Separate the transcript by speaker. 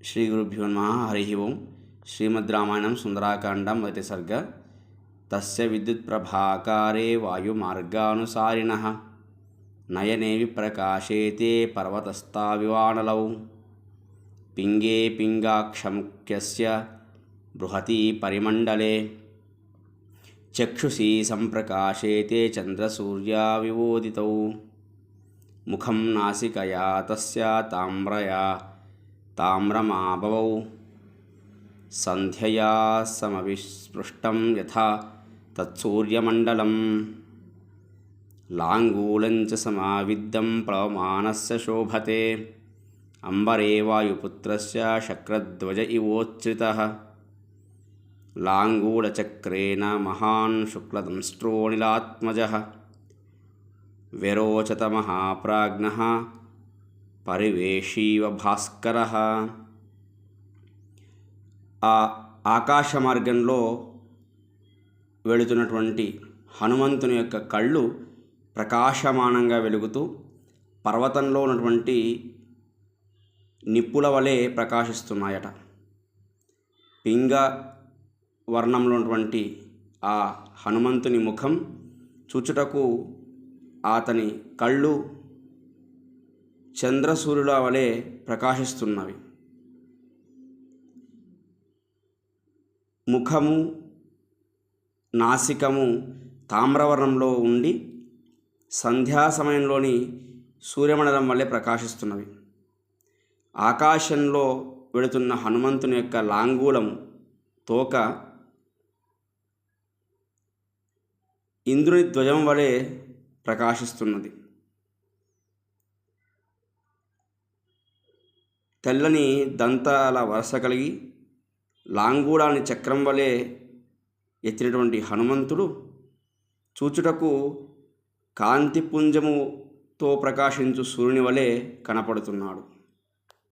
Speaker 1: శ్రీ గురుభ్యో నమః. హరి ఓం. శ్రీమద్ రామాయణం సుందరాకాండం మొదటి సర్గ. తస్య విద్యుత్ ప్రభాకారే వాయుమార్గానుసారిణః నయనే విప్రకాశేతే పర్వతస్థావివానలౌ పింగే పింగాక్షముఖ్యస్య బృహతి పరిమండలే చక్షుషి సంప్రకాశేతే చంద్రసూర్యా వివోదితౌ ముఖం నాసికయా తస్య తామ్రమాభవౌ సంధ్యయా సమవిస్పృష్టం యథా తత్సూర్యమండలం లాంగూలం చ సమావిద్దం ప్లవమానస్య శోభతే అంబరే వాయుపుత్రస్య శక్రధ్వజ ఇవోచ్ఛ్రితః లాంగూలచక్రేణ మహాన్ శుక్లదంష్ట్రోనిలాత్మజః విరోచత మహాప్రాజ్ఞః పరివేషీవ భాస్కరః. ఆ ఆకాశ మార్గంలో వెళుతున్నటువంటి హనుమంతుని యొక్క కళ్ళు ప్రకాశమానంగా వెలుగుతూ పర్వతంలో ఉన్నటువంటి నిప్పుల వలె ప్రకాశిస్తున్నాయట. పింగ వర్ణంలో ఉన్నటువంటి ఆ హనుమంతుని ముఖం చూచుటకు అతని కళ్ళు చంద్రసూర్యుల వలె ప్రకాశిస్తున్నవి. ముఖము నాసికము తామ్రవర్ణంలో ఉండి సంధ్యా సమయంలోని సూర్యమండలం వల్లే ప్రకాశిస్తున్నవి. ఆకాశంలో వెళుతున్న హనుమంతుని యొక్క లాంగూలము తోక ఇంద్రుని ధ్వజం వలె ప్రకాశిస్తున్నది. తెల్లని దంతాల వరుస కలిగి లాంగూలాన్ని చక్రం వలె ఎత్తినటువంటి హనుమంతుడు చూచుటకు కాంతిపుంజముతో ప్రకాశించు సూర్యుని వలె కనపడుతున్నాడు.